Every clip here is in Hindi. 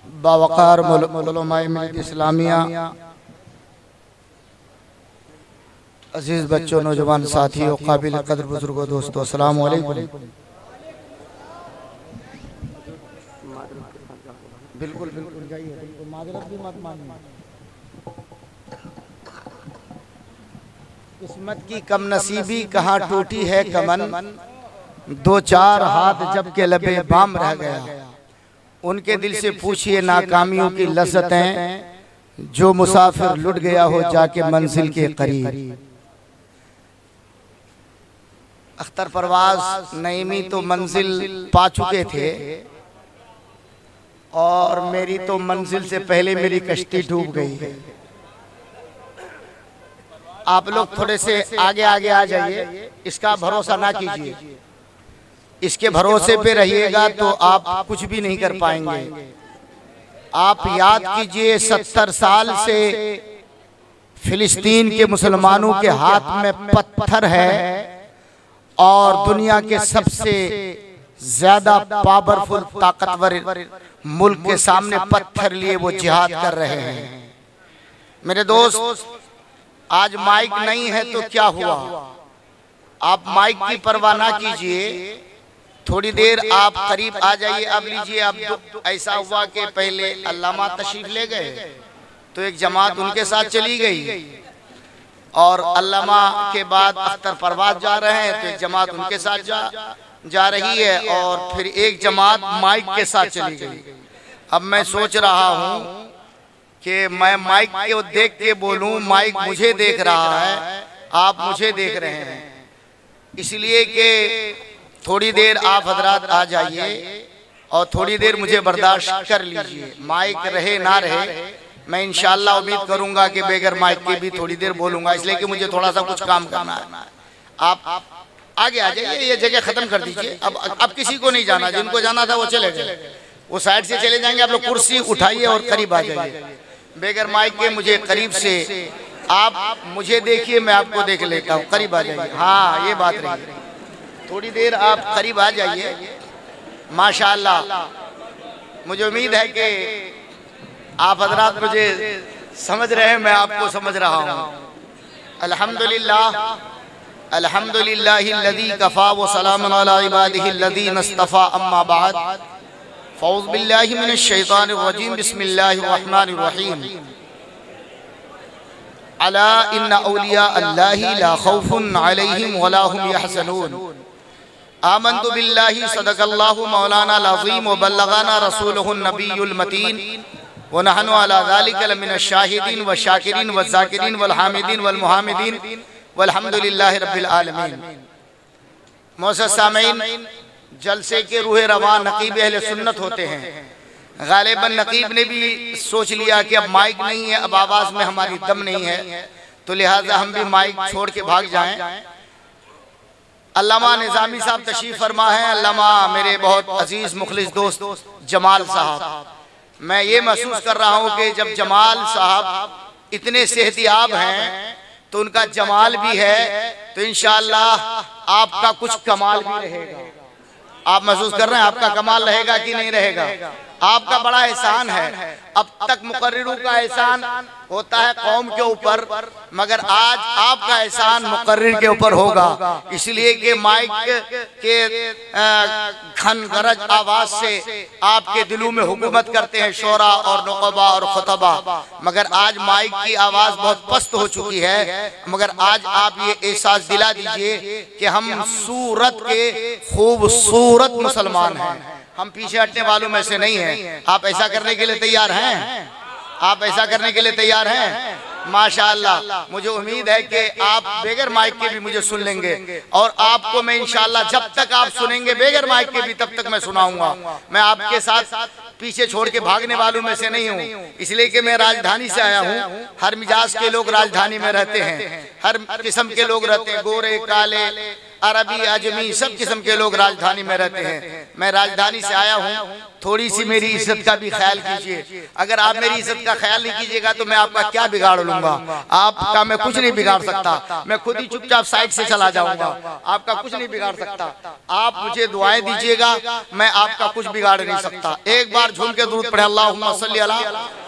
बावकार उलमाए मिल्लत इस्लामिया, अजीज बच्चों, नौजवान साथियों, काबिल कदर बुजुर्गों, दोस्तों, अस्सलाम वालेकुम। बिल्कुल बिल्कुल जाइए, बिल्कुल माजरत भी मत मानिए। किस्मत की कम नसीबी कहाँ टूटी है कमन, दो चार हाथ जब के लबे बाम रह गया। उनके दिल से पूछिए नाकामियों की लज़्ज़तें, जो मुसाफिर लुट गया हो जाके मंजिल के करीब। अख्तर परवाज नईमी तो मंजिल पा चुके थे और मेरी तो मंजिल से पहले मेरी कश्ती डूब गई। आप लोग थोड़े से आगे आगे आ जाइए, इसका भरोसा ना कीजिए। इसके भरोसे पे रहिएगा तो आप कुछ भी नहीं कर पाएंगे। आप याद कीजिए 70 साल से फिलिस्तीन के मुसलमानों के हाथ में पत्थर है और दुनिया के सबसे ज्यादा पावरफुल ताकतवर मुल्क के सामने पत्थर लिए वो जिहाद कर रहे हैं। मेरे दोस्त, आज माइक नहीं है तो क्या हुआ, आप माइक की परवाह ना कीजिए। थोड़ी देर आप करीब आ जाइए। अब लीजिए, अब ऐसा हुआ कि पहले अल्लामा तशरीफ ले गए तो एक जमात उनके साथ चली गई और अल्लामा के बाद अख्तर परवाज जा रहे हैं तो एक जमात उनके साथ जा रही है और फिर एक जमात माइक के साथ चली गई। अब मैं सोच रहा हूँ कि मैं माइक को देख के बोलूं, माइक मुझे देख रहा है, आप मुझे देख रहे हैं, इसलिए कि थोड़ी देर आप हजरात आ जाइए और थोड़ी देर मुझे बर्दाश्त कर लीजिए। माइक रहे ना रहे, मैं इंशाअल्लाह उम्मीद करूंगा कि बगैर माइक के भी थोड़ी देर बोलूंगा, इसलिए कि मुझे थोड़ा सा कुछ काम करना है। आप आगे आ जाइए, ये जगह खत्म कर दीजिए। अब किसी को नहीं जाना, जिनको जाना था वो चले गए, वो साइड से चले जाएंगे। आप लोग कुर्सी उठाइए और करीब आ जाइए। बगैर माइक के मुझे करीब से आप मुझे देखिए, मैं आपको देख लेता हूँ। करीब आ जाइए। हाँ, ये बात रही। थोड़ी देर आप करीब आ जाइए। माशाअल्लाह, मुझे उम्मीद है कि आप हजरात मुझे समझ रहे हैं, मैं आपको समझ रहा हूँ। अल्हम्दुलिल्लाह, अल्हम्दुलिल्लाहिल्लज़ी कफ़ा व सलामुन अला इबादिहिल्लज़ीना इस्तफ़ा, अम्मा बाद, फ़ऊज़ु बिल्लाहि मिनश शैतानिर रजीम, बिस्मिल्लाहिर रहमानिर रहीम। अला इन्ना औलिया अल्लाहि ला खौफुन अलैहिम वला हुम यहज़नून। आमन्तु बिल्लाहि सदक़ल्लाहु मौलाना अज़ीम व बल्लगाना रसूलुहुन नबियुल मतीन व नहनु अला ज़ालिका लमिनश शाहिदीन व शाकिरीन व ज़ाकिरीन वल हामिदीन वल मुहामिदीन वल्हम्दुलिल्लाहि रब्बिल आलमीन। मोअज़्ज़ज़ सामीन, जलसे के रूह रवां नकीब अहले सुन्नत होते हैं। गालिबन नकीब ने भी सोच लिया कि अब माइक नहीं है, अब आवाज में हमारी दम नहीं है, तो लिहाजा हम भी माइक छोड़ के भाग जाएं। अल्लामा निज़ामी साहब तशरीफ फरमा है, अल्लामा मेरे बहुत अजीज मुखलिस दोस्त जमाल साहब। मैं ये महसूस कर रहा हूँ कि जब जमाल साहब इतने सेहतियाब हैं तो उनका जमाल भी है, तो इंशाअल्लाह आपका कुछ कमाल भी रहेगा। आप महसूस कर रहे हैं आपका कमाल रहेगा कि नहीं रहेगा? आपका बड़ा एहसान है। अब तक मुकर्रिरों का एहसान होता है कौम के ऊपर, मगर आज आपका एहसान मुकर्रिर के ऊपर होगा, इसलिए कि माइक के घन गरज आवाज से आपके दिलों में हुकूमत करते हैं शोरा और नुक़बा और खुतबा, मगर आज माइक की आवाज बहुत पस्त हो चुकी है। मगर आज आप ये एहसास दिला दीजिए कि हम सूरत के खूबसूरत मुसलमान हैं, हम पीछे हटने वालों में से नहीं हैं। आप ऐसा करने के लिए तैयार हैं? आप ऐसा करने के लिए तैयार हैं? माशाअल्लाह, मुझे उम्मीद है कि आप बगैर माइक के भी मुझे सुन लेंगे और आपको मैं इंशाअल्लाह जब तक आप सुनेंगे बगैर माइक के भी तब तक मैं सुनाऊंगा। मैं आपके साथ पीछे छोड़ के भागने वालों में से नहीं हूँ, इसलिए कि मैं राजधानी से आया हूँ। हर मिजाज के लोग राजधानी में रहते हैं, हर किस्म के लोग रहते हैं, गोरे काले अरबी, अजमी, सब किस्म के लोग राजधानी में रहते हैं। मैं राजधानी से आया हूँ, थोड़ी सी मेरी इज्जत का भी ख्याल कीजिए। अगर आप मेरी इज्जत का ख्याल नहीं कीजिएगा तो मैं आपका क्या बिगाड़ लूंगा? आपका मैं कुछ नहीं बिगाड़ सकता, मैं खुद ही चुपचाप साइड से चला जाऊंगा। आपका कुछ नहीं बिगाड़ सकता। आप मुझे दुआएं दीजिएगा, मैं आपका कुछ बिगाड़ नहीं सकता। एक बार झूम के दुरूद पढ़े, अल्लाहुम्मा सल्ली अला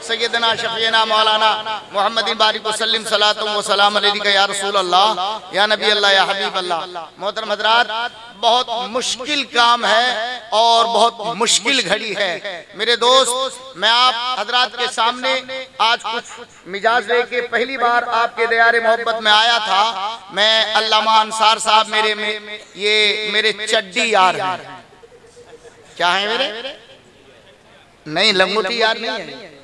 सय्यदना शफीना मौलाना मुहम्मदिन बारिक वसल्लिम सलातुम व सलाम अलैका या रसूल अल्लाह या नबी अल्लाह या हबीब अल्लाह। मोहतरम हज़रात, बहुत मुश्किल काम है और बहुत मुश्किल घड़ी है। मेरे दोस्त, मैं आप हजरात के सामने आज कुछ मिजाज लेके पहली बार आपके दयारे मोहब्बत में आया था। मैं अल्लामा अंसार साहब मेरे चड्डी यार हैं। क्या है मेरे? नहीं, लंगोटी यार नहीं है।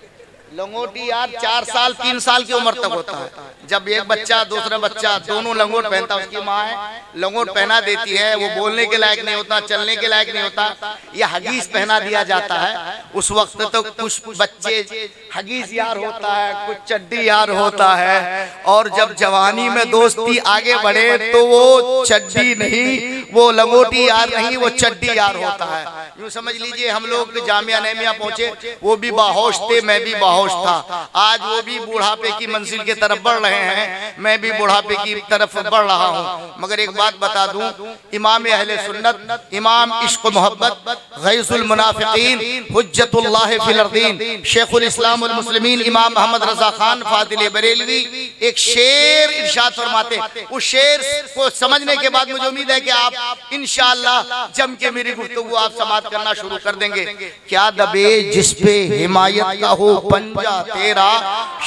लंगोटी यार 4 साल 3 साल की उम्र तक होता है। जब एक बच्चा दूसरा बच्चा दोनों लंगोट पहनता, उसकी माँ है लंगोट पहना देती है, वो बोलने के लायक नहीं होता, चलने के लायक नहीं होता, या हगीज पहना दिया जाता है। उस वक्त तो कुछ बच्चे हगीज यार होता है, कुछ चड्डी यार होता है। और जब जवानी में दोस्ती आगे बढ़े तो वो चड्डी नहीं, वो लंगोटी यार नहीं, वो चड्डी यार होता है। यूँ समझ लीजिए हम लोग जामिया नहमिया पहुंचे, वो भी बाहोश थे, मैं भी बाहोश था। आज वो भी बुढ़ापे की मंजिल की तरफ बढ़ रहे हैं, मैं भी बुढ़ापे की तरफ बढ़ रहा हूँ। मगर एक बात बता दूं, इमाम अहले सुन्नत, इमाम इश्क मोहब्बत, गैसुल मुनाफिकीन, हुज्जतुल्लाह फिल अर्दीन, शेखुल इस्लाम वल मुस्लिमीन, इमाम मोहम्मद रजा खान फादिल बरेलवी एक शेर इरशाद फरमाते। उस शेर को समझने के बाद मुझे उम्मीद है कि आप इंशाअल्लाह जम के मेरी गुफ्तगू आप समाप्त करना शुरू कर देंगे। क्या दबे जिस पे हिमायत का हो पंजा तेरा,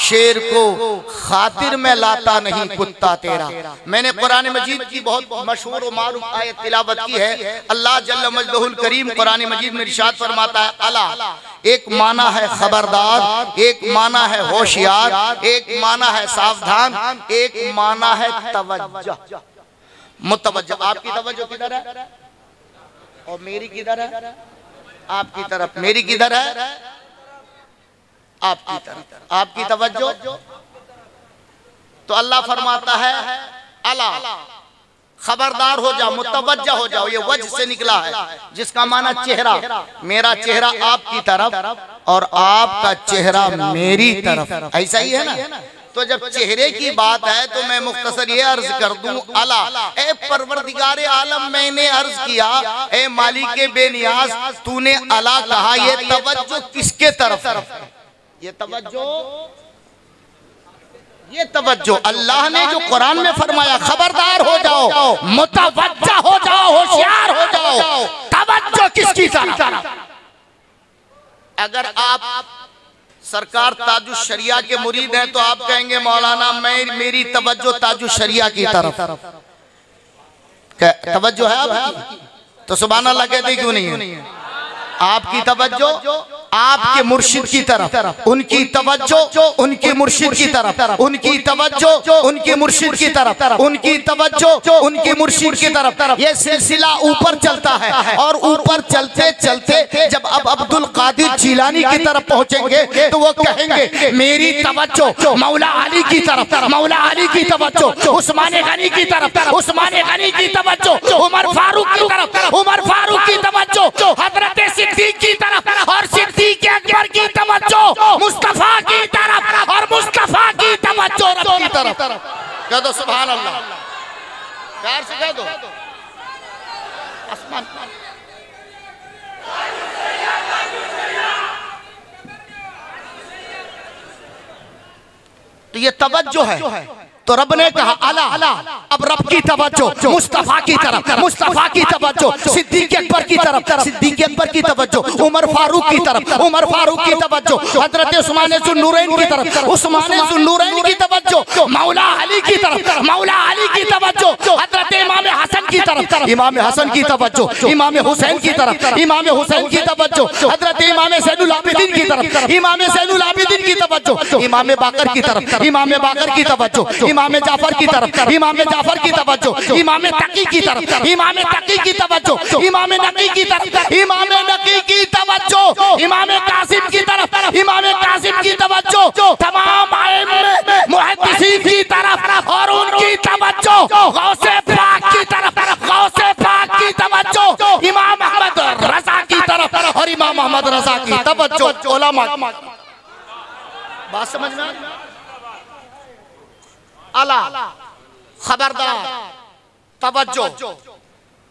शेर को खातिर में लाता नहीं कुत्ता तेरा। मैंने कुरान मजीद की बहुत मशहूर और मारूफ आयत तिलावत की है। अल्लाह जल्ल मजदहुल करीम कुरान मजीद में इरशाद फरमाता है, अला, एक माना है खबरदार, एक माना है होशियार, एक माना है सावधान, एक माना है तवज्जो, मुतवज्जो। आपकी तवज्जो किधर है और मेरी किधर है? आपकी तरफ। मेरी किधर है? आपकी तरफ। आपकी तवज्जो। तो अल्लाह फरमाता है, अला, खबरदार हो जाओ, मुतवज्जा हो जाओ। ये वज्ह से निकला है जिसका माना चेहरा। मेरा चेहरा आपकी तरफ और आपका चेहरा मेरी तरफ, ऐसा ही है ना? तो जब चेहरे की बात है तो मैं मुख्तसर ये अर्ज कर दूं, अला, ए परवरदिगारे आलम, मैंने अर्ज किया, ए मालिके बेनियाज, तूने अला कहा, ये तवज्जो किसके तरफ है? ये तवज्जो अल्लाह ने जो कुरान में फरमाया, खबरदार हो जाओ, मुतवज्जा हो जाओ, होशियार हो जाओ, तवज्जो किसकी तरफ? अगर आप सरकार ताजुश शरिया के मुरीद हैं तो आप कहेंगे मौलाना मेरी तवज्जो ताजुश शरिया की तरफ। तवज्जो है आपकी? तो सुभान अल्लाह कहते क्यों नहीं है? आपकी तवज्जो आपके मुर्शिद की तरफ, उनकी तवज्जो उनके मुर्शिद की तरफ, उनकी तवज्जो उनके मुर्शिद की तरफ, उनकी तवज्जो उनके मुर्शिद की तरफ। ये सिलसिला ऊपर चलता है और ऊपर चलते चलते जब अब अब्दुल कादिर जिलानी की तरफ पहुंचेंगे तो वो कहेंगे मेरी तवज्जो मौला अली की तरफ, मौला अली की तवज्जो उस्मान गनी की तरफ, उस्मान गनी की तवज्जो उमर फारूक की तरफ, उमर फारूक की तवज्जो हजरत सिद्दीक की तरफ, और सिद्दीक अकबर की तवज्जो मुस्तफा की तरफ, और मुस्तफा की तवज्जो रब की तरफ। कह दो सुभान अल्लाह, प्यार से कह दो। आसमान तो ये तवज्जो है। तो रब ने कहा अला, अब रब की तवज्जो मुस्तफा की तरफ, मुस्तफा की तवज्जो सिद्दीक अकबर की तरफ, सिद्दीक अकबर की तवज्जो उमर फारूक की तरफ, उमर फारूक की तवज्जो हजरत उस्मान ज़ुन्नूरैन की तरफ, उस्मान ज़ुन्नूरैन की तवज्जो मौला अली की तरफ, मौला अली की तवज्जो हजरत इमाम हसन की तरफ, इमाम हसन की तवज्जो इमाम हुसैन की तरफ, इमाम हुसैन की तवज्जो हजरत इमाम ज़ैनुल आबिदीन की तरफ, इमाम ज़ैनुल आबिदीन की तवज्जो इमाम बाकर की तरफ, इमाम बाकर की तवज्जो इमाम जाफर की तरफ, इमाम जाफर की तवज्जो इमाम तकी की तरफ, इमाम तकी की तवज्जो इमाम नकी की तरफ, इमाम नकी की तवज्जो इमाम कासिम की तरफ, इमाम कासिम की तवज्जो तमाम आइम्मे मुहद्दिसीन की तरफ, और उनकी तवज्जो गौसे पाक की तरफ, मोहम्मद रजा की तवज्जो उलमा। बात समझ में? अला खबरदार तवज्जो।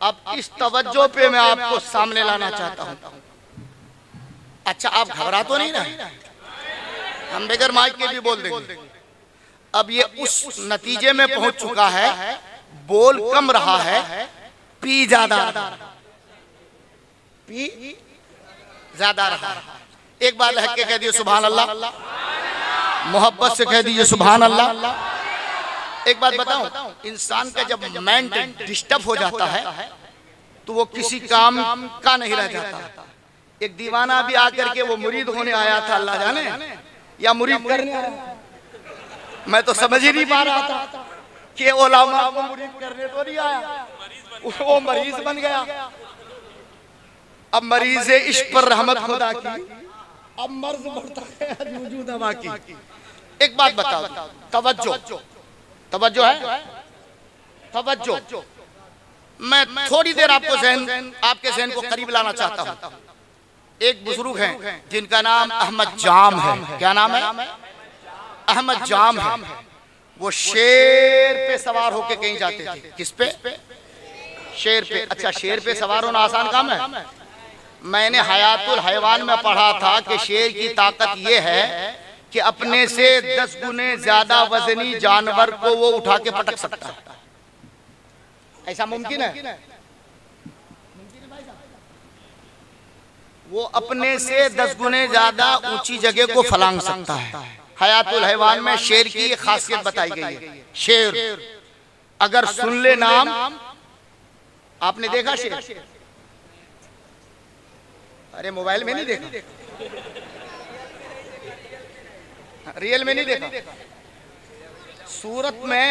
अब इस तवज्जो पे मैं आपको सामने लाना चाहता हूं। अच्छा, आप घबरा तो नहीं रहे? हम बगैर माइक के भी बोल देंगे। अब ये उस नतीजे में पहुंच चुका है, बोल कम रहा है, पी ज्यादा रहा है। एक बार लहक के कह दिए सुभान अल्लाह, मोहब्बत से कह दीजिए सुभान अल्लाह। एक बात बताऊं, इंसान का जब माइंड डिस्टर्ब हो जाता है तो वो किसी काम का नहीं रह जाता। एक दीवाना भी आकर के वो मुरीद होने आया था, अल्लाह जाने, या मुरीद करने आया, मैं तो समझ ही नहीं पा रहा था कि उलमा को मुरीद करने तो नहीं आया, वो मरीज बन गया। अब मरीज इश्क पर रहमत खुदा की, अब मर्ज बढ़ता है जुजू दवा की। एक बात बताओ, तवज्जो है, तवज्जो। मैं थोड़ी देर आपको आपके ज़हन को करीब लाना चाहता हूँ। एक बुजुर्ग हैं जिनका नाम अहमद जाम है। क्या नाम है? अहमद जाम है। वो शेर पे सवार होके कहीं जाते थे। किस पे? शेर पे। अच्छा, शेर पे सवार होना आसान काम है? मैंने हयातुल हैवान में पढ़ा था कि शेर की ताकत ये है कि अपने से 10 गुने ज्यादा वजनी जानवर को वो उठा के पटक सकता है। ऐसा मुमकिन है? वो अपने से 10 गुने ज्यादा ऊंची जगह को फलांग सकता है। हयातुल हैवान में शेर की एक खासियत बताई गई है। शेर अगर सुन ले नाम, आपने देखा शेर? अरे मोबाइल में नहीं देखा, रियल में नहीं देखा। सूरत में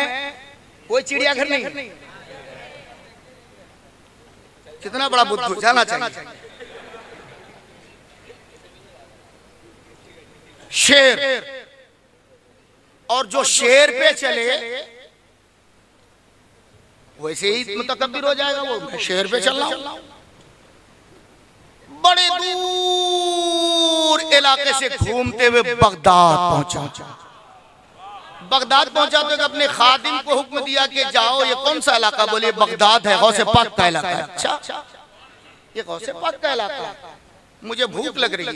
कोई चिड़ियाघर नहीं। कितना बड़ा बुद्धू, जाना चाहिए। शेर, और जो शेर पे चले वैसे ही मुतकब्बिर हो जाएगा। वो शेर पे चल रहा हूं, बड़े दूर इलाके से घूमते हुए बगदाद पहुंचा। बगदाद पहुंचा तो अपने खादिम को हुक्म दिया कि जाओ, ये कौन सा इलाका? बोले बगदाद है, गौसे पाक का इलाका है। अच्छा, ये गौसे पाक का इलाका, मुझे भूख लग रही है,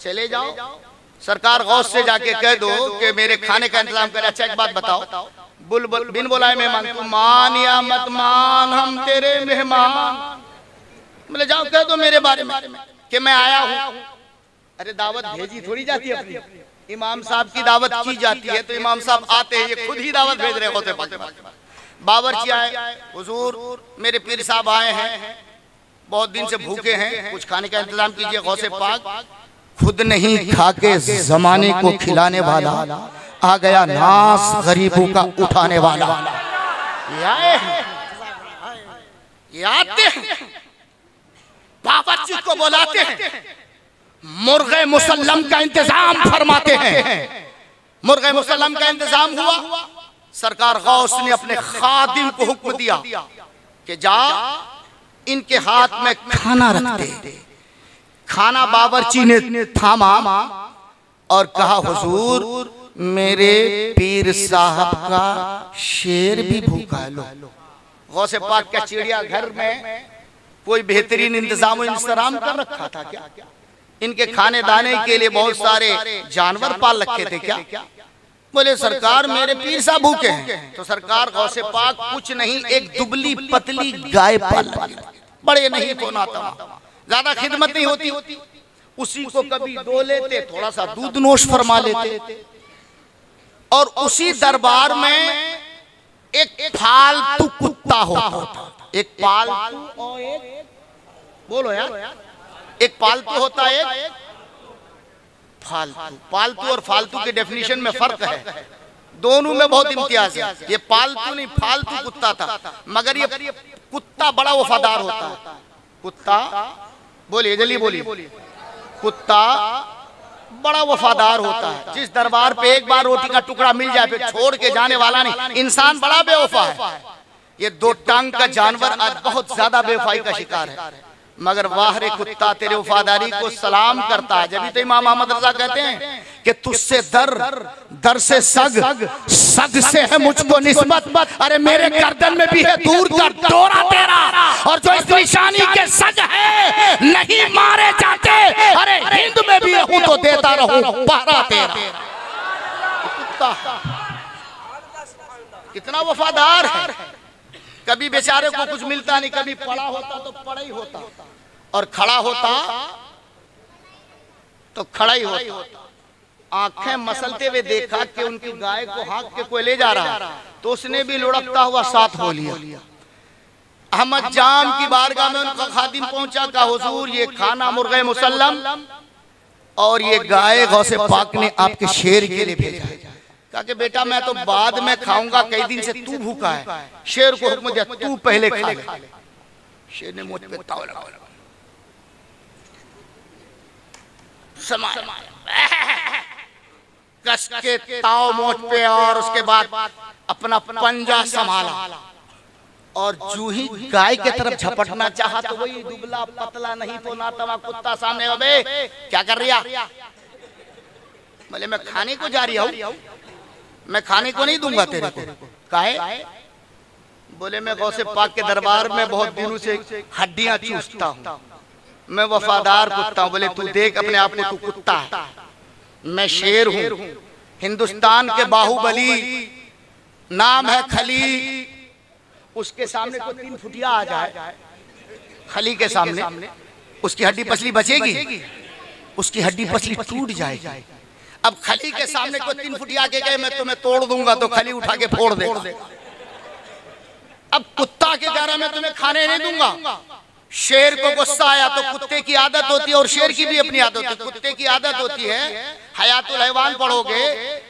चले जाओ। सरकार गौस से जाके कह दो कि मेरे खाने का इंतजाम करे। अच्छा, एक बात बताओ, बुलबुल बिन बुलाए मेहमान, तू मान या मत मान, हम तेरे मेहमान। बोले जाओ कह दो मेरे बारे में कि मैं आया हूँ। अरे दावत भेजी थोड़ी जाती है अपनी, इमाम साहब की दावत की जाती है तो इमाम साहब आते हैं, ये खुद ही दावत भेज रहे होते। बावर्ची आए, हुजूर मेरे पीर साहब आए हैं, बहुत दिन से भूखे हैं, कुछ खाने का इंतजाम कीजिए। गौसे पाक खुद नहीं खा के जमाने को खिलाने वाला आ गया, नास गरीबों का उठाने वाला। ये आते हैं, बावर्ची को बुलाते हैं, मुर्गे मुसल्लम का इंतजाम फरमाते हैं। मुर्गे मुसल्लम का इंतजाम हुआ, सरकार गौस ने अपने खादिम को हुक्म दिया कि जा इनके हाथ में खाना रख दे। खाना बावर्ची ने थामा और कहा, हुजूर मेरे पीर साहब का शेर भी भूखा है। लो, गौसे पाक का चिड़िया घर में कोई बेहतरीन इंतजाम इंतजाम कर रखा था क्या? इनके खाने दाने के लिए बहुत सारे जानवर पाल रखे थे क्या? बोले सरकार मेरे पीर साहब भूखे हैं। तो सरकार गौसे पाक कुछ नहीं, एक दुबली पतली गाय पाल, बड़े नहीं होना था, ज्यादा खिदमत नहीं होती, उसी को कभी दो लेते, थोड़ा सा दूध नोश फरमा लेते। और उसी दरबार में एक फालतू कुत्ता होता, एक पालतू और एक, बोलो यार, एक पालतू होता है, एक फालतू। पालतू और फालतू के डेफिनेशन में फर्क है, दोनों में बहुत इम्तियाज है। ये पालतू नहीं, फालतू कुत्ता था, मगर ये कुत्ता बड़ा वफादार होता है। कुत्ता, बोलिए जल्दी बोलिए, कुत्ता बड़ा वफादार होता है। जिस दरबार पे एक बार रोटी का टुकड़ा मिल जाए फिर छोड़ के जाने वाला नहीं। इंसान बड़ा बेवफा है, ये दो टांग का जानवर आज बहुत ज्यादा बेवफाई का शिकार है। मगर वाह रे कुत्ता तेरे वफादारी को सलाम करता है। जब तो इमाम अहमद रजा कहते हैं कि तुझसे दर से सग से है मुझको निस्बत, अरे मेरे गर्दन में भी है दूर का डोरा तेरा, और जो इस निशानी के सग है नहीं मारे जाते, अरे हिंद में भी हूं तो देता रहूं पहरा तेरा। कुत्ता कितना वफादार है, कभी बेचारे को कुछ मिलता नहीं, कभी पड़ा होता तो पड़ा ही होता, और खड़ा होता तो खड़ा ही होता। आंखें मसलते हुए देखा कि उनकी गाय को हाँक के कोई ले जा रहा, तो उसने भी लुढ़कता हुआ साथ हो लिया। अहमद जाम की बारगाह में उनका खादिम पहुंचा, कहा हुजूर ये खाना मुर्गे मुसल्लम और ये गाय गौसे पाक ने आपके शेर के लिए भेजा है। कहा कि बेटा मैं तो बाद में खाऊंगा, कई दिन से तू भूखा है। शेर को हुक्म दिया तू पहले खा ले। शेर ने मुझ पे ताव लगा कस के ताव मोच पे, और उसके बाद अपना पंजा संभाला, और जू ही गाय के तरफ झपटना चाहा तो वही दुबला पतला नहीं तो ना तवा कुत्ता सामने, अबे क्या कर रही है? बोले मैं खाने को जा रही हूँ, मैं खाने को नहीं दूंगा तेरे को। काहे? बोले मैं गौसे पाक के दरबार में बहुत दिनों से हड्डियां चूसता हूँ, मैं वफादार कुत्ता हूँ। बोले तू देख अपने आप को, तू कुत्ता है, मैं शेर हूँ, हिंदुस्तान के बाहुबली, नाम है खली। उसके सामने कोई 3 फुटिया आ जाए, खली के सामने, उसकी हड्डी पसली बचेगी? उसकी हड्डी पसली टूट जाएगी। अब खली के सामने कोई 3 फुटिया के गए मैं तुम्हें तोड़ दूंगा, तो खली उठा के फोड़ दे। अब कुत्ता के कह रहा मैं तुम्हें खाने नहीं दूंगा। शेर को गुस्सा आया तो कुत्ते की आदत होती है, और शेर की भी अपनी आदत होती है। कुत्ते की आदत होती है, हयातुल हैवान पढ़ोगे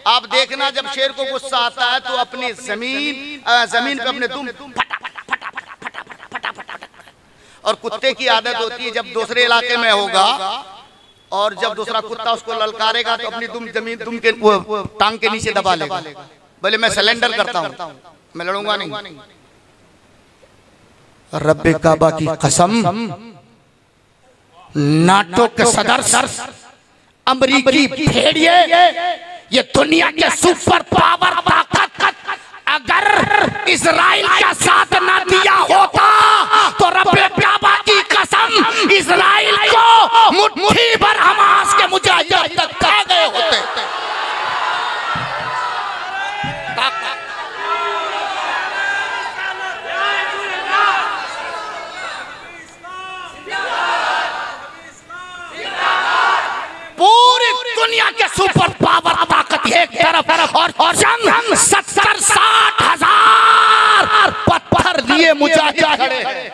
आप देखना, जब शेर को गुस्सा आता है तो अपनी जमीन पे अपने दुम और कुत्ते की आदत होती है जब दूसरे इलाके में होगा और जब दूसरा कुत्ता उसको ललकारेगा तो अपनी दुम के टांग के नीचे दबा लेगा। बोले मैं सरेंडर करता हूँ, मैं लड़ूंगा नहीं। रब्बे काबा की कसम, नाटो के सदर अमरीकी भेड़िए, ये दुनिया के सुपर पावर ताकत अगर इजराइल का साथ न दिया होता तो रब्बे काबा की कसम इजराइल को मुट्ठी भर हमास के मुजाहिदीन तक खा गए होते। पूरी दुनिया के सुपर पावर ताकत एक तरफ और जंग 70-60 हजार पत्थर लिए मुजाहिद खड़े हैं।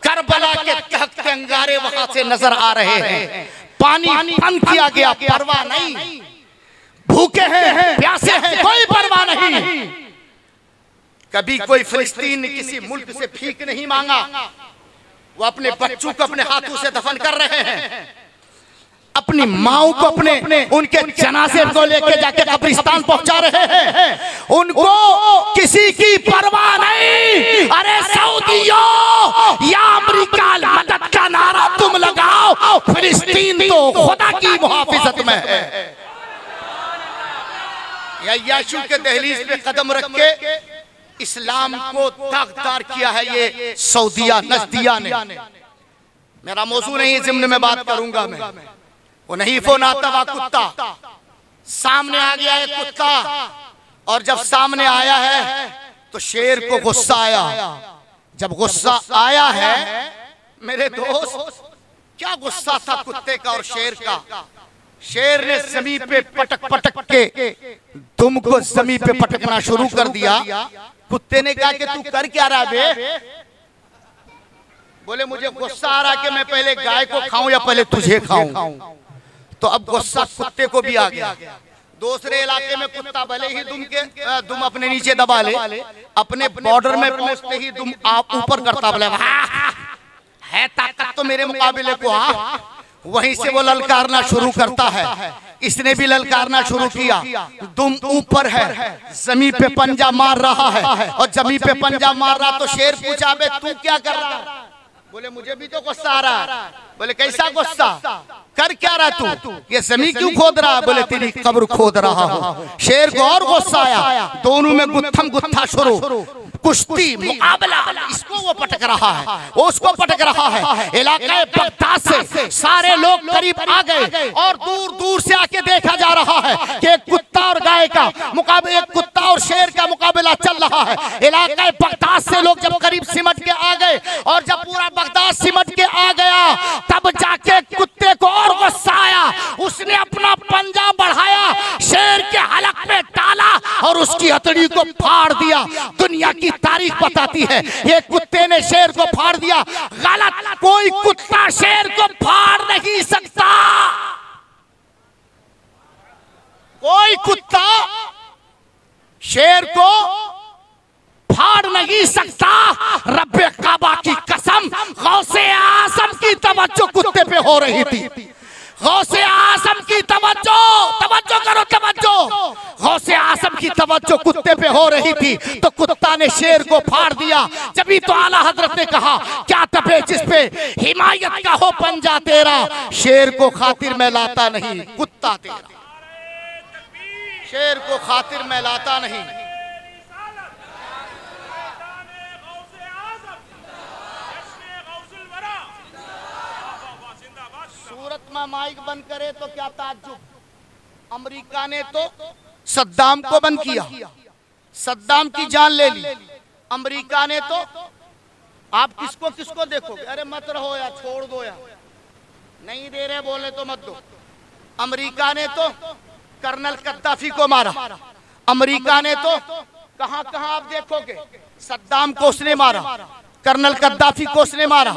करबला के तख्ते अंगारे वहां से नजर आ रहे हैं। पानी बंद किया गया, परवाह नहीं। भूखे हैं, प्यासे हैं, कोई परवाह नहीं। कभी कोई फिलिस्तीन ने किसी मुल्क से भीख नहीं मांगा, वो अपने बच्चों को अपने हाथों से दफन कर रहे हैं। अपनी माओं को अपने उनके जनाजे को लेके जाके कब्रिस्तान पहुंचा रहे हैं। उनको किसी की परवाह नहीं। अरे सऊदियों या अमेरिका मदद का नारा तुम लगाओ, फिलिस्तीन तो खुदा की मुहाफिजत में है। या यीशु के दहलीज पे कदम रख के इस्लाम को दागदार किया है ये सऊदिया नजदिया ने। मेरा मौजू नहीं, जिम्न में बात करूंगा मैं। वो नहीं फोनाता कुत्ता सामने आ गया है कुत्ता, और जब सामने आया है तो शेर को गुस्सा आया। जब गुस्सा आया है मेरे दोस्त, क्या गुस्सा था कुत्ते का और शेर का। शेर ने जमीन पे पटक के दुम को जमीन पे पटकना शुरू कर दिया। कुत्ते ने कहा कि तू कर क्या रहा बे? बोले मुझे गुस्सा आ रहा कि मैं पहले गाय को खाऊं या पहले तुझे खाऊं। तो अब गुस्सा कुत्ते को भी आ गया। दूसरे इलाके में कुत्ता भले ही दुम अपने नीचे दबा ले, अपने बॉर्डर में पहुंचते ही दुम आप ऊपर करता, बोले है ताकत तो मेरे मुकाबले को। वहीं से वो ललकारना शुरू करता है। इसने भी ललकारना शुरू किया। दुम ऊपर है, जमीन पे पंजा मार रहा है, और जमीन पे पंजा मार रहा तो शेर पूछा बे तू क्या कर रहा है? बोले मुझे भी तो गुस्सा आ रहा है। बोले कैसा गुस्सा, कर क्या रहा तू, ये ज़मीन क्यों खोद रहा है? बोले तेरी कब्र खोद रहा हूँ। शेर को और गुस्सा आया, दोनों में गुत्थम गुत्था शुरू, कुश्ती मुकाबला, इसको वो पटक रहा है, उसको पटक रहा है। इलाके बगदाद से सारे लोग करीब आ गए और दूर दूर से आके देखा जा रहा है कि एक कुत्ता और गाय का मुकाबला, एक कुत्ता और शेर का मुकाबला चल रहा है। इलाके बगदाद से लोग जब करीब सिमट के आ गए और जब पूरा बगदाद सिमट के आ गया, तब जाके कुत्ते को और गुस्सा आया। उसने अपना पंजा बढ़ाया, शेर के हलक में डाला और उसकी हथेली को फाड़ दिया। दुनिया की तारीख बताती है ये कुत्ते ने शेर को फाड़ दिया। गलत, कोई कुत्ता शेर को फाड़ नहीं सकता, कोई कुत्ता शेर को फाड़ नहीं सकता। रब्बे काबा की कसम, गौसे आज़म की तवज्जो कुत्ते पे हो रही थी। गौसे आज़म की तवज्जो, तवज्जो करो तवज्जो, गौसे आज़म की तवज्जो कुत्ते पे हो रही थी तो कुत्ता ने शेर को फाड़ दिया। जब तो आला हजरत ने कहा क्या तबे जिस पे हिमायत का हो पंजा तेरा, शेर को खातिर में लाता नहीं कुत्ता तेरा, शेर को खातिर में लाता नहीं। सूरत में माइक बंद करे तो क्या ताज्जुब, अमेरिका ने तो सद्दाम को बंद किया, सद्दाम की जान ले ली। अमेरिका ने तो, आप किसको किसको देखोगे, अरे मत रहो या छोड़ दो या नहीं दे रहे बोले तो मत दो। अमेरिका ने तो कर्नल गद्दाफी को मारा, अमेरिका ने तो कहां कहां आप देखोगे, सद्दाम को उसने मारा, कर्नल गद्दाफी को उसने मारा।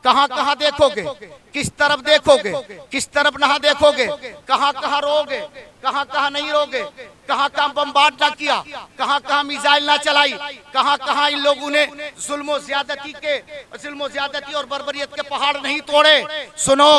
कहां कहां देखोगे, किस तरफ देखोगे, किस तरफ ना देखोगे, कहां कहां रोगे, कहां कहां नहीं रोगे, कहां कहां बमबार्ड ना किया, कहां कहां मिसाइल ना चलाई, कहां कहां इन लोगों ने जुल्म ज्यादती और बर्बरियत के पहाड़ नहीं तोड़े। सुनो,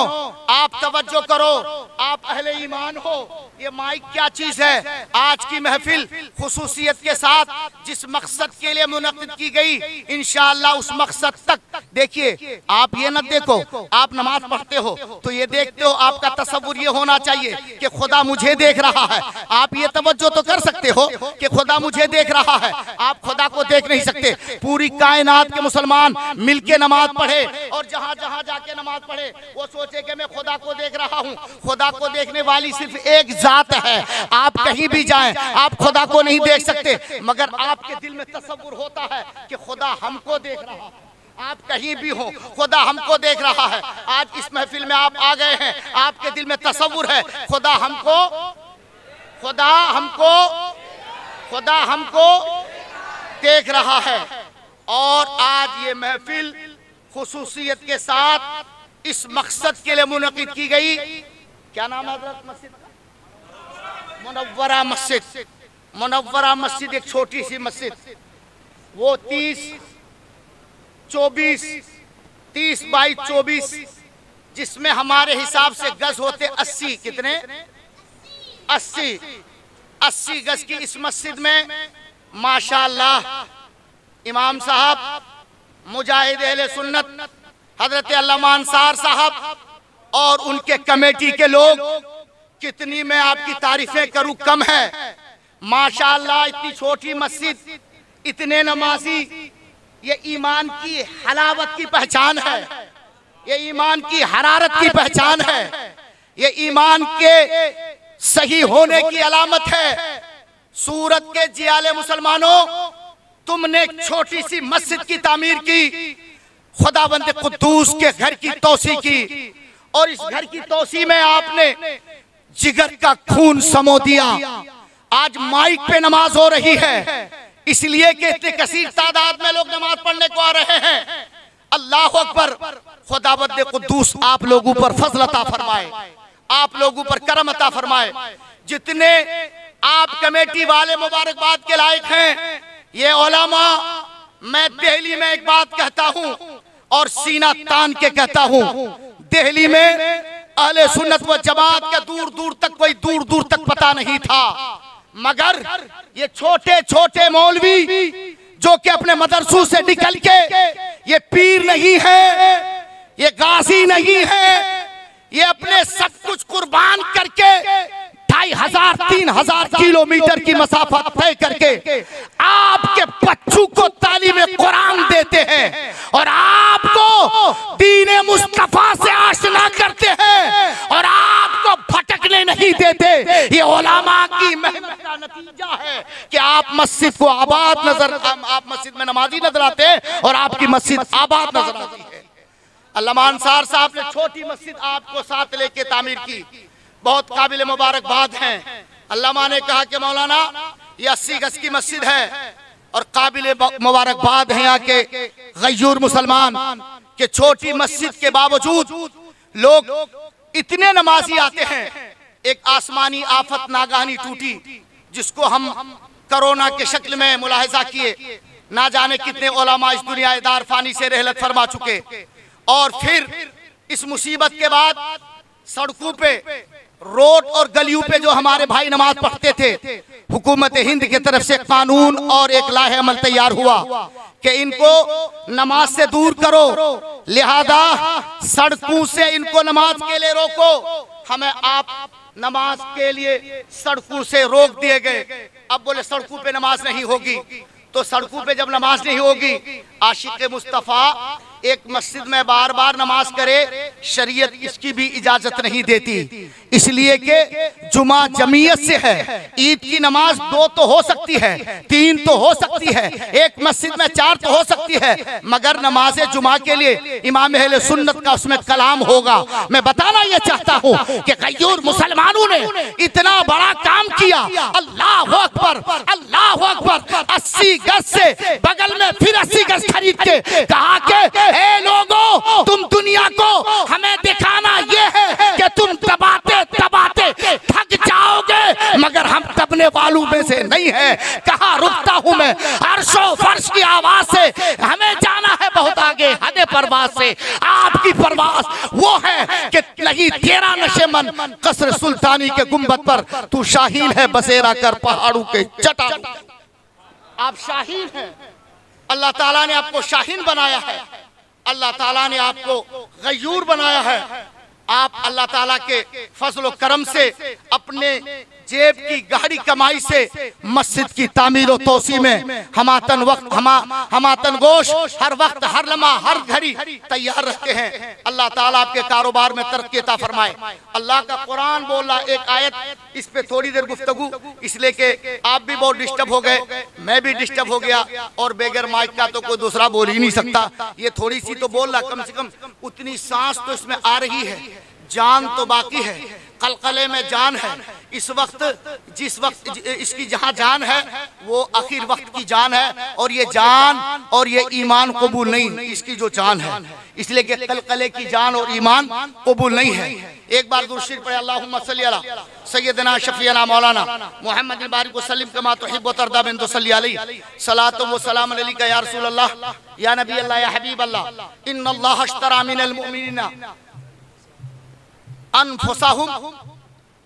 आप तवज्जो करो, आप अहले ईमान हो, ये माइक क्या चीज है। आज की महफिल खुसूसियत के साथ जिस मकसद के लिए मुनक्किद की गई, इंशाअल्लाह उस मकसद तक देखिए। आप ये न देखो, आप नमाज पढ़ते हो तो ये देखते हो, आपका तसव्वुर ये होना चाहिए कि खुदा मुझे देख रहा है। आप ये तवज्जो तो कर सकते हो कि खुदा मुझे देख रहा है, आप खुदा को देख नहीं सकते। पूरी कायनात के मुसलमान मिलके नमाज पढ़े और जहां जहां जाके नमाज पढ़े वो सोचे कि मैं खुदा को देख रहा हूं। खुदा को देखने वाली सिर्फ एक जात है। आप कहीं भी जाएं, आप खुदा को नहीं देख सकते, मगर आपके दिल में तसव्वुर होता है कि खुदा हमको देख रहा है। आप कहीं भी हो, खुदा हमको देख रहा है। आज इस महफिल में आप आ गए हैं, आपके दिल में तसव्वुर है खुदा हमको, खुदा हमको, खुदा हमको देख रहा है। और आज ये महफिल खुसूसियत के साथ इस मकसद के लिए मुनक्किद की गई। क्या नाम है हज़रत मस्जिद का? मुनव्वरा मस्जिद। मुनव्वरा मस्जिद एक छोटी सी मस्जिद, वो 30 बाई 24, जिसमें हमारे हिसाब से गज होते 80, कितने 80 गज की इस मस्जिद में माशाअल्लाह इमाम साहब, मुजाहिद अहले सुन्नत हजरत अल्लामा अंसार साहब और उनके कमेटी के लोग, कितनी मैं आपकी तारीफें करूं कम है। माशाअल्लाह इतनी छोटी मस्जिद, इतने नमाजी, ये ईमान की हलावत की पहचान है, ये ईमान की हरारत की पहचान है, ये ईमान के सही होने की अलामत है। सूरत के जियाले मुसलमानों, तुमने एक छोटी सी मस्जिद की तामीर की, खुदाबंद कुद्दूस के घर की तोसी की, और इस घर की तोसी में आपने जिगर का खून समो दिया। आज माइक पे नमाज हो रही है इसलिए कि इतने कसीर तादाद में लोग नमाज पढ़ने को आ रहे हैं। अल्लाह अकबर। खुदाबंद कुद्दूस आप लोगों पर फजल अता फरमाए, आप लोगों पर करम अता फरमाए। जितने आप कमेटी वाले मुबारकबाद के लायक हैं, ये उलमा, मैं दिल्ली में एक बात कहता हूं और सीना तान के कहता हूं, दिल्ली में अहले सुन्नत व जमात का दूर दूर तक पता नहीं था, मगर ये छोटे छोटे मौलवी जो कि अपने मदरसों से निकल के ये पीर नहीं है, ये गाजी नहीं है, ये अपने सब कुछ कुर्बान करके 2500-3000 किलोमीटर की मसाफत तय करके आपके बच्चों को तालीम कुरान देते हैं और आपको दीने मुस्तफा से आशना करते हैं और आपको भटकने नहीं देते। ये उलमा की मेहनत का नतीजा है कि आप मस्जिद को आबाद नजर, आप मस्जिद में नमाजी नजर आते हैं और आपकी मस्जिद आबाद नजर आती है। अल्लामा अंसार साहब ने छोटी मस्जिद आपको साथ लेके तामीर की, बहुत काबिल मुबारकबाद हैं। अल्लामा ने कहा कि मौलाना ये 80 गज की मस्जिद है और काबिल मुबारकबाद हैं यहाँ के गयूर मुसलमान कि छोटी मस्जिद के बावजूद लोग इतने नमाजी आते हैं। एक आसमानी आफत नागानी टूटी जिसको हम कोरोना के शक्ल में मुलाहिजा किए, ना जाने कितने उलमा इस दुनियादार फानी से रहलत फरमा चुके, और फिर इस मुसीबत के बाद सड़कों पे, रोड और गलियों पे जो हमारे भाई नमाज पढ़ते थे, हुकूमत हिंद की तरफ से कानून और एक लाहे अमल तैयार हुआ कि इनको नमाज से दूर करो, लिहाजा सड़कों से इनको नमाज के लिए रोको। हमें आप नमाज के लिए सड़कों से रोक दिए गए। अब बोले सड़कों पे नमाज नहीं होगी, तो सड़कों पे जब नमाज नहीं होगी, आशिक मुस्तफ़ा एक मस्जिद में बार बार नमाज करे, शरीयत इसकी भी इजाजत नहीं देती, इसलिए कि जुमा जमीयत से है। ईद की नमाज 2 तो हो सकती है, 3 तो हो सकती है, एक मस्जिद में 4 तो हो सकती है, मगर नमाज जुमा के लिए इमाम अहले सुन्नत का उसमें कलाम होगा। मैं बताना यह चाहता हूँ कि गयूर मुसलमानों ने इतना बड़ा काम किया, अल्लाह अकबर, अल्लाह अकबर। 80 गज से बगल में फिर 80 गज खरीद के कहा कि ए लोगों, तुम दुनिया को हमें दिखाना ये है कि तुम दबाते दबाते थक जाओगे, मगर हम दबने वालों में से नहीं है। कहाँ रुकता हूँ मैं, अर्शो फर्श की आवाज से हमें जाना है बहुत आगे, हदे परवाज से। आपकी परवाज वो है कि नहीं तेरा नशेमन कसर सुल्तानी के गुंबद पर तू शाहीन है, बसेरा कर पहाड़ों के चट्टान। आप शाहीन हैं, अल्लाह ताला ने आपको शाहीन बनाया है, अल्लाह ताला ने आपको गयूर बनाया है। आप अल्लाह ताला के फजल करम से अपने जेब की गहरी कमाई से मस्जिद की तामीर और तोसी में हमातन गोश हर वक्त, हर लम्हा, हर घड़ी तैयार रखते हैं। अल्लाह ताला आपके कारोबार में तरक्की अता फरमाए। अल्लाह का कुरान बोला, एक आयत, इस पे थोड़ी देर गुफ्तगू, इसलिए कि आप भी बहुत डिस्टर्ब हो गए, मैं भी डिस्टर्ब हो गया, और बगैर माइक का तो कोई दूसरा बोल ही नहीं सकता। ये थोड़ी सी तो बोल रहा, कम से कम उतनी सांस तो इसमें आ रही है, जान तो बाकी है, कलकले में जान है। इस वक्त जिस वक्त इसकी जहां जान है वो आखिर वक्त की जान है, और ये जान और ये ईमान कबूल नहीं, इसकी जो जान है, इसलिए कि कलकले की जान और ईमान कबूल नहीं है। एक बार दुरूद पढ़े, अल्लाहुम्मा सल्ली अला सय्यदना शफीना मौलाना मुहम्मद बारिक वसल्लम कमा तुहिब्बु तरदा बिन तुसल्ली अलैहि सलातु व सलाम अलैका या रसूल अल्लाह या नबी अल्लाह या हबीब अल्लाह इन्नल्लाह अश्तरा मिनल मुमिनीना अनफुसहुम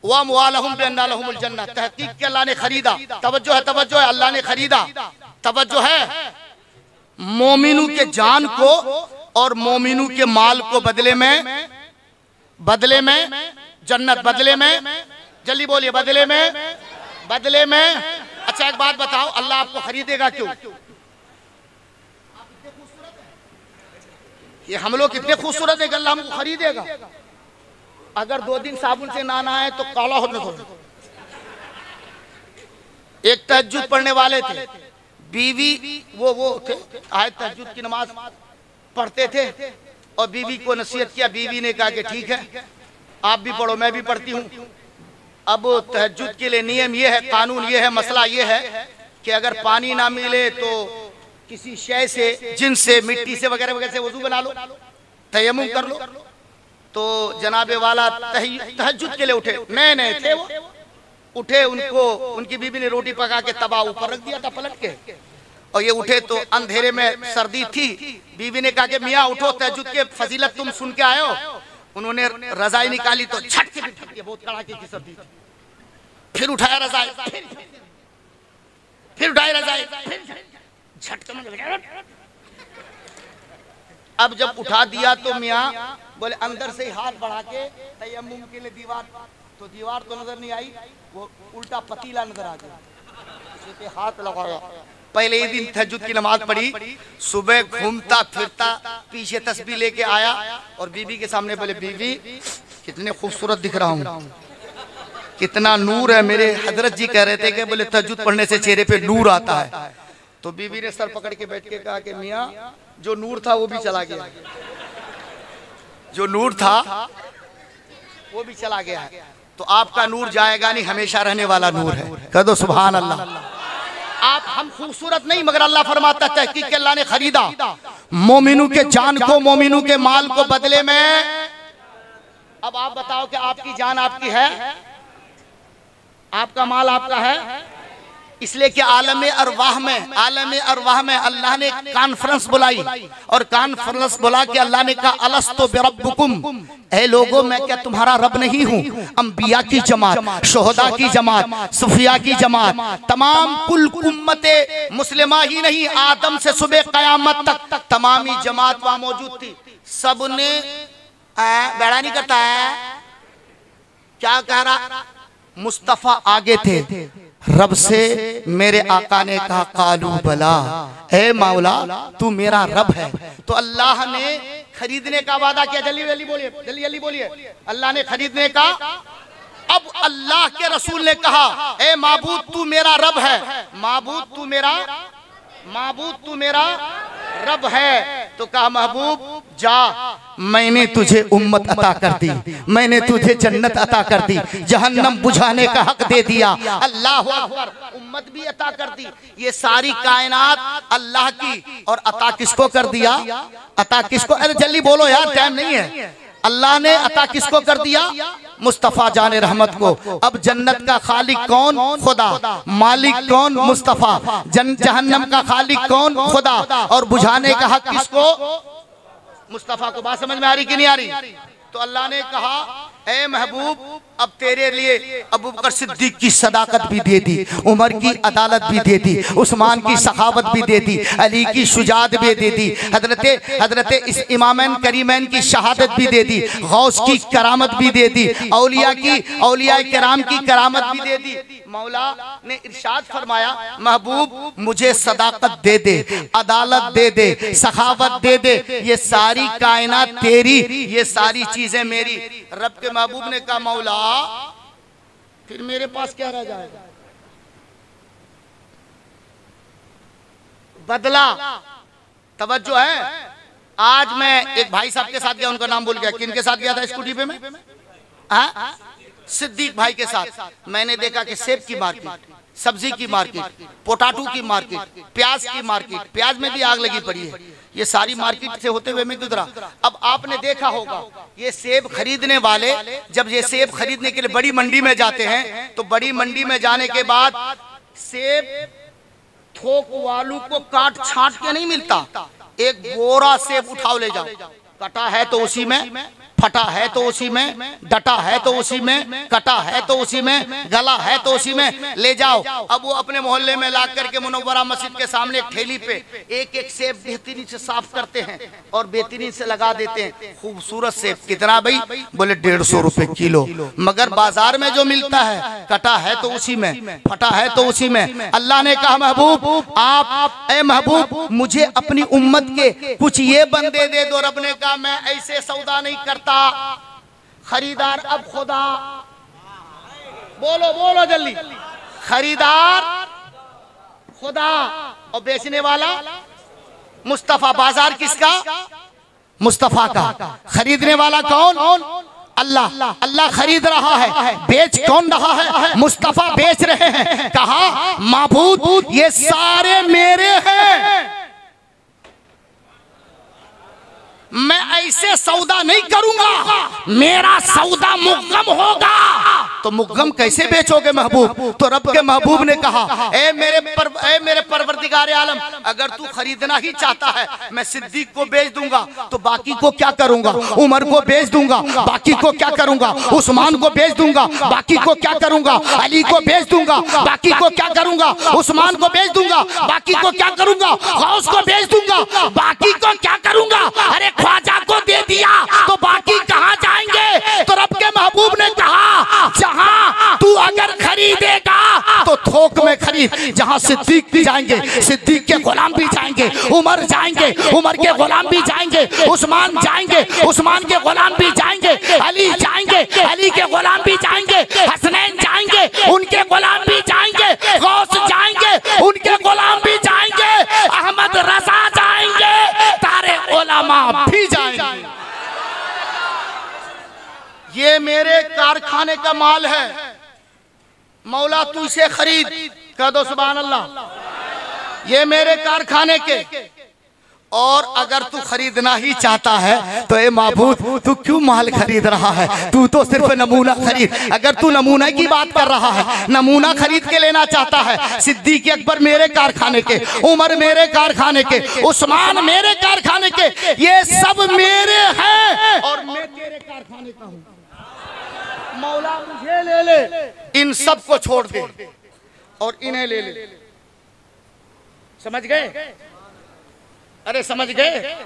व अमवालहुम बिअन्ना लहुमुल जन्नह। तहकीक के अल्लाह ने खरीदा, तवज्जो है, तवज्जो है, अल्लाह ने खरीदा, तवज्जो है, मोमिनों के जान को और मोमिनों के माल को बदले में जन्नत, बदले में, जल्दी बोलिए, बदले में। अच्छा एक बात बताओ, अल्लाह आपको खरीदेगा क्यों? ये हम लोग कितने खूबसूरत है, अल्लाह हमको खरीदेगा। अगर 2 दिन साबुन से नहाना है तो काला होने दो। एक तहज्जुद पढ़ने वाले थे, बीवी वो थे, आए तहज्जुद की नमाज पढ़ते थे और बीवी को नसीहत किया। बीवी ने कहा कि ठीक है, आप भी पढ़ो, मैं भी पढ़ती हूँ। अब तहज्जुद के लिए नियम ये है, कानून ये है, मसला ये है कि अगर पानी ना मिले तो किसी शय से, जिनसे, मिट्टी से वगैरह वगैरह से वजू बना लो, तयम्मुम कर लो। तो जनाबे वाला तहज्जुद के लिए उठे, नए थे वो, उठे, उनको उनकी बीबी ने रोटी पका के तवा ऊपर रख दिया था पलट के, और ये उठे तो अंधेरे में सर्दी थी। बीबी ने कहा कि मियाँ उठो, तहज्जुद के फजीलत तुम सुन के आए हो। उन्होंने रजाई निकाली तो झटके भी ठक, बहुत कड़ाके की सर्दी थी। फिर उठाया रजाई, फिर उठाई रजाई, झटके में अब जब उठा दिया तो मियाँ बोले अंदर से ही हाथ बढ़ा के तयम्मुम के लिए दीवार, तो दीवार तो नजर नहीं आई, वो उल्टा पतीला नजर आ गया, उसी पे हाथ लगाया। पहले ही दिन तहज्जुद की नमाज पढ़ी, सुबह घूमता फिरता पीछे तस्बीह लेके आया और बीबी के सामने बोले बीबी कितने खूबसूरत दिख रहा हूँ, कितना नूर है। मेरे हजरत जी कह रहे थे कि बोले तहज्जुद पढ़ने से चेहरे पे नूर आता है। तो बीबी ने सर पकड़ के बैठ के कहा कि मियाँ जो नूर था वो भी चला गया, जो नूर था वो भी चला गया है, तो आपका नूर जाएगा नहीं, हमेशा रहने वाला नूर है। कह दो सुभान अल्लाह। आप हम खूबसूरत नहीं, मगर अल्लाह फरमाता है तहकीक के अल्लाह ने खरीदा मोमिनू के जान को, मोमिनू के माल को बदले में। अब आप बताओ कि आपकी जान आपकी है, आपका माल आपका है, इसलिए कि आलम अरवाह में अल्लाह ने कॉन्फ्रेंस बुलाई और कॉन्फ्रेंस बुला के अल्लाह ने कहा अलस्तु बिरब्बिकुम, ऐ लोगों मैं क्या तुम्हारा रब नहीं हूँ। अंबिया की जमात, शोहदा की जमात, सुफिया की जमात, तमाम कुल उम्मते मुस्लिमा ही नहीं, आदम से सुबह कयामत तक तमामी जमात वहां मौजूद थी। सबने बैड़ा नहीं करता है, क्या कह रहा, मुस्तफा आगे थे, रब से मेरे आका ने कहा कालू बला, ए मौला तू मेरा रब है। तो अल्लाह ने खरीदने का वादा किया, जल्दी जल्दी बोलिए, जल्दी जल्दी बोलिए, अल्लाह ने खरीदने का। अब अल्लाह के रसूल ने कहा ए माबूद तू मेरा रब है, माबूद तू मेरा रब है। तो कहा महबूब जा, मैंने तुझे उम्मत अता कर दी, मैंने तुझे जन्नत अता कर दी, जहन्नम बुझाने का हक दे दिया, अल्लाह अकबर, उम्मत भी अता कर दी। ये सारी कायनात अल्लाह की, और अता किसको कर दिया, अता किसको, अरे जल्दी बोलो यार टाइम नहीं है। अल्लाह ने अता किसको कर दिया, मुस्तफ़ा जाने रहमत को। अब जन्नत का खालिक कौन, खुदा, मालिक कौन, मुस्तफ़ा, जहन्नम का खालिक कौन, खुदा, और बुझाने का हक किसको, मुस्तफ़ा को। बात समझ में आ रही कि नहीं आ रही। तो अल्लाह ने कहा ए महबूब अब तेरे लिए अबू बकर सिद्दीक की सदाकत भी दे दी, उमर की अदालत भी दे दी, उस्मान की सखावत भी दे दी, अली की शुजात भी दे दी, हजरत इस इमामैन करीमैन की शहादत भी दे दी, गौस की करामत भी दे दी, औलिया किराम की करामत भी दे दी। मौला ने इरशाद फरमाया महबूब मुझे सदाकत दे दे, अदालत दे दे, सखावत दे दे, ये सारी कायनात तेरी, ये सारी चीजें मेरी। रब के महबूब ने कहा मौला फिर मेरे पास क्या रह जाएगा, बदला। तवज्जो है, आज मैं एक भाई साहब के साथ गया, उनका नाम भूल गया, किनके साथ गया था स्कूटी पे मैं, सिद्दीक भाई के साथ। मैंने देखा कि सेब की मार्केट, सब्जी की मार्केट, पोटाटो की मार्केट, प्याज की मार्केट, प्याज में भी आग लगी पड़ी है, ये सारी मार्केट से होते हुए मैं गुजरा। अब आपने देखा होगा ये सेब खरीदने वाले जब ये सेब खरीदने के लिए बड़ी मंडी में जाते हैं, तो बड़ी मंडी में जाने के बाद सेब थोक वालों को काट छांट के नहीं मिलता, एक बोरा सेब उठाओ ले जाओ, कटा है तो उसी में, फटा है तो उसी में, डटा है तो उसी में, कटा है तो उसी में, गला है तो उसी में, ले जाओ। अब वो अपने मोहल्ले में ला करके मुनव्वरा मस्जिद के सामने एक ठेली पे एक एक सेब बेहतरीन से साफ करते हैं और बेहतरीन से लगा देते हैं। खूबसूरत सेब कितना भाई, बोले 150 रुपए किलो, मगर बाजार में जो मिलता है कटा है तो उसी में, फटा है तो उसी में। अल्लाह ने कहा महबूब आप, ए महबूब मुझे अपनी उम्मत के कुछ ये बंदे दे दो। रब ने कहा मैं ऐसे सौदा नहीं करता, खरीदार अब खुदा। बोलो बोलो जल्दी, खरीदार खुदा और बेचने वाला मुस्तफा। बाजार किसका, मुस्तफा का। खरीदने वाला कौन, अल्लाह। अल्लाह खरीद रहा है, बेच कौन रहा है, मुस्तफा बेच रहे हैं। कहा माबूद ये सारे मेरे हैं, मैं ऐसे सौदा नहीं करूंगा, मेरा सौदा मुक़म्मल होगा। तो मुग़्ग़म कैसे बेचोगे महबूब? तो रब के महबूब ने कहा, ए मेरे परवरदिगार आलम, अगर तू खरीदना ही चाहता है मैं सिद्दीक को बेच दूंगा, तो बाकी को क्या करूंगा? उमर को बेच दूंगा, बाकी को क्या करूंगा? उस्मान को बेच दूंगा, बाकी को क्या करूंगा? अली को बेच दूंगा, बाकी को क्या करूंगा? उस्मान को बेच दूंगा, बाकी को क्या करूंगा? गौस को बेच दूंगा, बाकी को क्या करूंगा? अरे ख्वाजा को दे दिया तो बाकी कहां जाएंगे? तो रब के महबूब ने कहा, जहां तू अगर खरीदेगा तो थोक में खरीद। जहां सिद्दीक भी जाएंगे, सिद्दीक के गुलाम भी जाएंगे, उमर जाएंगे, उमर के गुलाम भी जाएंगे, उस्मान जाएंगे, उस्मान के गुलाम भी जाएंगे, अली जाएंगे, अली के गुलाम भी जाएंगे, हसनैन जाएंगे, उनके गुलाम भी जाएंगे, गौस जाएंगे, उनके गुलाम भी जाएंगे, अहमद रजा जाएंगे, तारे उलमा भी जाएंगे। ये मेरे कारखाने का माल है, मौला तू इसे खरीद। कह दो सुभान अल्लाह। ये मेरे कारखाने के, और अगर तू खरीदना ही चाहता है तो ए महबूब तू क्यों माल खरीद रहा है? तू तो सिर्फ नमूना खरीद। अगर तू नमूना की बात कर रहा है, नमूना खरीद के लेना चाहता है, सिद्दीक अकबर मेरे कारखाने के, उमर मेरे कारखाने के, उस्मान मेरे कारखाने के, ये सब मेरे हैं और मैं तेरे कारखाने का हूं। मौला मुझे ले ले, इन सब को छोड़ दे और इन्हें ले ले। समझ गए? अरे समझ गए?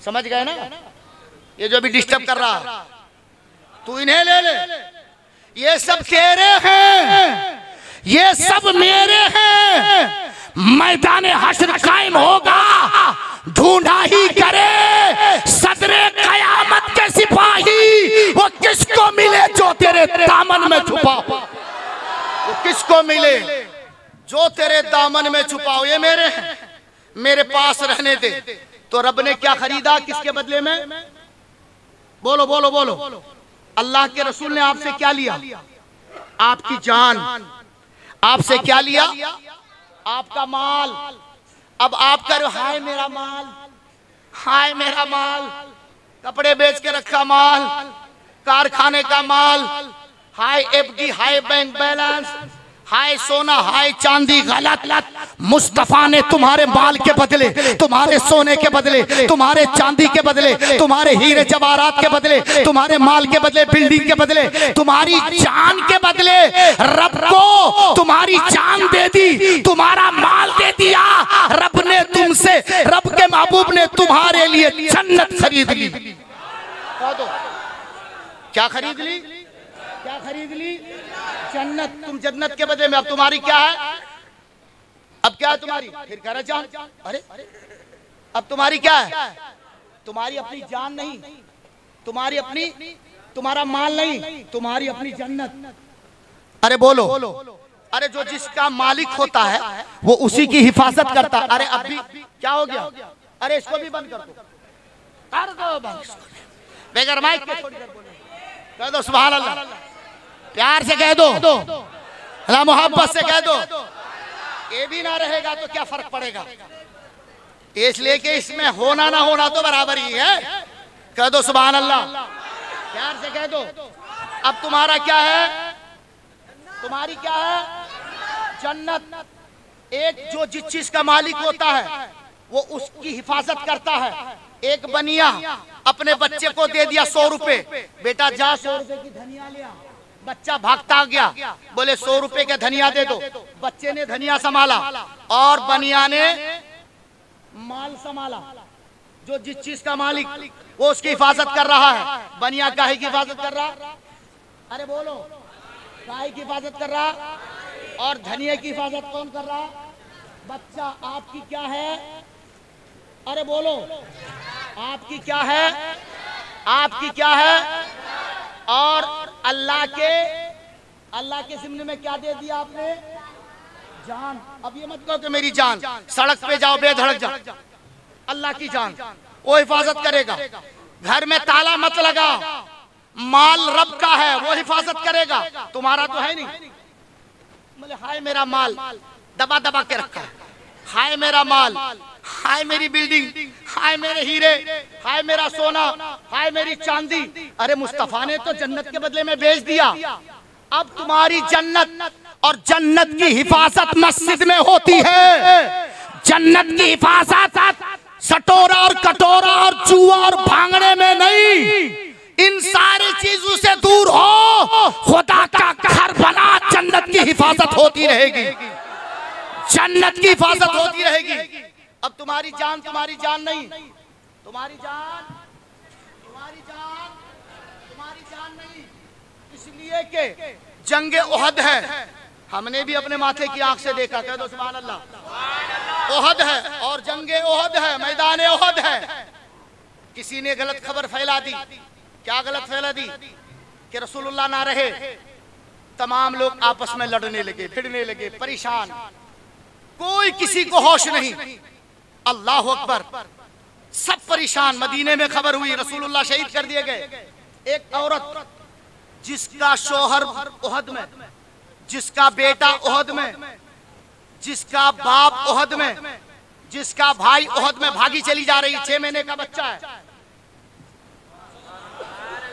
समझ गए ना? ये जो भी डिस्टर्ब कर रहा, तू इन्हें ले ले, ये सब तेरे हैं, ये सब मेरे हैं। मैदान हश्र कायम होगा, ढूंढा ही करे सदरे कयामत के सिपाही, वो किसको मिले जो तेरे दामन में छुपाओ, वो किसको मिले जो तेरे दामन में छुपाओ। ये मेरे हैं, मेरे पास रहने दे। तो रब ने क्या खरीदा किसके बदले में? बोलो बोलो बोलो। अल्लाह के रसूल ने आपसे क्या लिया? आपकी जान। आपसे क्या लिया? आपका माल। अब आप करो हाय मेरा माल, हाय मेरा माल, कपड़े बेच के रखा माल, कारखाने का माल, हाय एफडी, हाय बैंक बैलेंस, हाय सोना, हाय चांदी। गलत। मुस्तफा ने तुम्हारे माल के बदले, तुम्हारे सोने के बदले, तुम्हारे चांदी के बदले, तुम्हारे हीरे जवाहरात के बदले, तुम्हारे माल के बदले, बिल्डिंग के बदले, तुम्हारी जान के बदले रब को तुम्हारी जान दे दी, तुम्हारा माल दे दिया। रब ने तुमसे, रब के महबूब ने तुम्हारे लिए जन्नत खरीद ली। क्या खरीद ली? क्या खरीद ली? जन्नत। तुम जन्नत के बदले में, अब तुम्हारी क्या है? अब क्या है तुम्हारी? फिर कह रहा जान। अरे अब तुम्हारी क्या है? तुम्हारी अपनी जान नहीं, तुम्हारी अपनी, तुम्हारा माल नहीं, तुम्हारी अपनी जन्नत। अरे बोलो। अरे जो जिसका मालिक होता है वो उसी की हिफाजत करता। अरे अभी क्या हो गया? अरे इसको भी बंद कर दो, कर दो बंद, बगैर माइक के थोड़ी देर बोलो। कह दो सुभान अल्लाह, प्यार से कह दो, अल्लाह मोहब्बत से कह दो। ये भी ना रहेगा तो क्या फर्क पड़ेगा? इसलिए कि इसमें होना ना होना तो बराबर ही है। कह दो सुभान अल्लाह, प्यार से कह दो। अब तुम्हारा क्या है? तुम्हारी क्या है? जन्नत। एक जो जिस चीज का मालिक होता है वो उसकी हिफाजत करता है। एक बनिया अपने बच्चे को दे दिया 100 रुपए, बेटा जा 100 रुपए की धनिया ले आ। बच्चा भागता गया, बोले 100 रुपए के धनिया दे दो। बच्चे ने धनिया संभाला और बनिया ने माल संभाला। जो जिस चीज का मालिक वो उसकी हिफाजत कर रहा है। बनिया काहे की हिफाजत कर रहा? अरे बोलो, काहे की हिफाजत कर रहा? और धनिया की हिफाजत कौन कर रहा? बच्चा। आपकी क्या है? अरे बोलो, आपकी क्या है? आपकी क्या है? और अल्लाह के ज़िम्मे में क्या दे दिया आपने? जान। अब ये मत कहो कि मेरी जान, सड़क पे जाओ बेधड़क जाओ, अल्लाह की जान वो हिफाजत करेगा। घर में ताला मत लगाओ, माल रब का है, वो हिफाजत करेगा, तुम्हारा तो है नहीं। बोले हाय मेरा माल दबा दबा के रखा है, हाय मेरा माल, हाय मेरी बिल्डिंग, हाय मेरे हीरे, हाय मेरा सोना, हाय मेरी चांदी। अरे मुस्तफा ने तो जन्नत के बदले में बेच दिया। अब तुम्हारी जन्नत और जन्नत की हिफाजत मस्जिद में होती है। जन्नत की हिफाजत सटोरा और कटोरा और जुआ और भांगड़े में नहीं। इन सारी चीजों से दूर हो, खुदा का घर बना, जन्नत की हिफाजत होती रहेगी, जन्नत की हिफाजत होती रहेगी। अब तुम्हारी जान नहीं, तुम्हारी जान, तुम्हारी जान नहीं, इसलिए कि जंगे उहद है। हमने भी अपने माथे की आंख से देखा, कह दो सुभान अल्लाह। उहद है और जंगे उहद है, मैदान उहद है। किसी ने गलत खबर फैला दी। क्या गलत फैला दी? कि रसूलुल्लाह ना रहे। तमाम लोग आपस में लड़ने लगे, भिड़ने लगे, परेशान, कोई किसी को होश नहीं। अल्लाह अकबर, सब परेशान। मदीने में खबर हुई रसूलुल्लाह शहीद कर दिए गए। एक औरत जिसका शोहर उहद में, जिसका बेटा उहद में, जिसका बाप उहद में, जिसका भाई उहद में, भागी चली जा रही। 6 महीने का बच्चा है,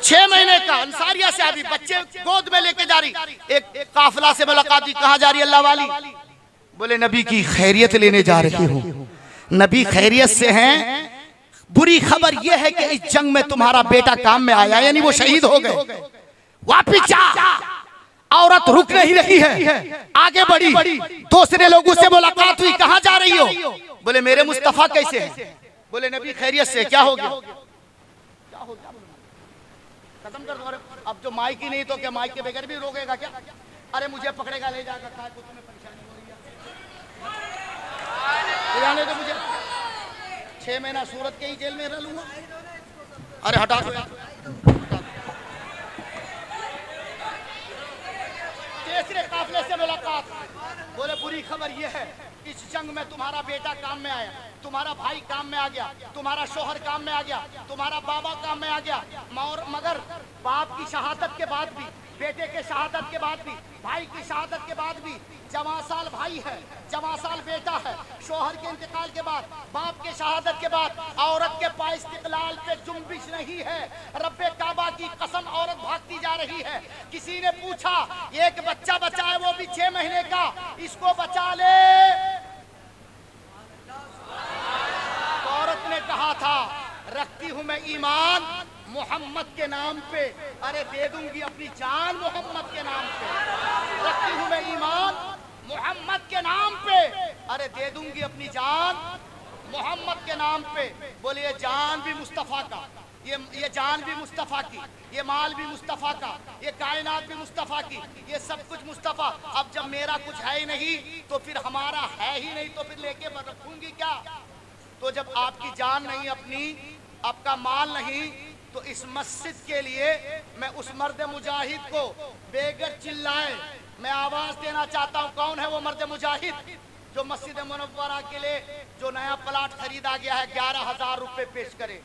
6 महीने का। अंसारिया से अभी बच्चे गोद में लेके जा रही। एक काफिला से मुलाकात हुई। कहाँ जा रही अल्लाह वाली? बोले नबी की खैरियत लेने जा रही हूँ। नबी खैरियत से हैं। बुरी खबर यह है कि इस जंग में तुम्हारा बेटा काम में आया, यानी वो शहीद हो गए। वापिस जा। औरत रुक नहीं रही है, आगे बढ़ी। दूसरे लोगों से मुलाकात हुई। कहाँ जा रही हो? बोले मेरे मुस्तफा कैसे हैं? बोले नबी खैरियत से। क्या हो गया? खत्म कर दो। अब जो माइक ही नहीं तो क्या माइक के बगैर भी रोकेगा क्या? अरे मुझे पकड़ेगा, ले जाएगा, तुम्हें परेशानी हो रही है, जाने दो मुझे। 6 महीना सूरत के ही जेल में रह लूंगा। अरे हटा दो यार। तीसरे काफिले से मुलाकात। बोले बुरी खबर यह है, इस जंग में तुम्हारा बेटा काम में आया, तुम्हारा भाई काम में आ गया, तुम्हारा शोहर काम में आ गया, तुम्हारा बाबा काम में आ गया। मगर बाप की शहादत के बाद भी, बेटे के शहादत के बाद भी, भाई की शहादत के बाद भी, जवां साल भाई है, जवां साल बेटा है, शोहर के इंतकाल के बाद, बाप के शहादत के बाद औरत के पास इस्तिकलाल पे जुम्बिश नहीं है। रब्बे काबा की कसम, औरत भागती जा रही है। किसी ने पूछा एक बच्चा बचा है, वो भी 6 महीने का, इसको बचा ले। तो औरत ने कहा था रखती हूं मैं ईमान मोहम्मद के नाम पे, अरे दे दूंगी अपनी जान मोहम्मद के नाम पे। रखती हूं मैं ईमान मोहम्मद के नाम पे, अरे दे दूंगी अपनी जान मोहम्मद के नाम पे। बोले ये जान भी मुस्तफ़ा का, ये जान भी मुस्तफ़ा की, ये माल भी मुस्तफ़ा का, ये कायनात भी मुस्तफ़ा की, ये सब कुछ मुस्तफ़ा। अब जब मेरा कुछ है ही नहीं तो फिर हमारा है ही नहीं, तो फिर लेके रखूंगी क्या? तो जब आपकी जान नहीं, अपनी आपका माल नहीं, तो इस मस्जिद के लिए मैं उस मर्द मुजाहिद को बेगर चिल्लाए मैं आवाज देना चाहता हूँ। कौन है वो मर्द मुजाहिद जो मस्जिद मुनव्वरा के लिए जो नया प्लाट खरीदा गया है 11,000 रुपए पेश करे?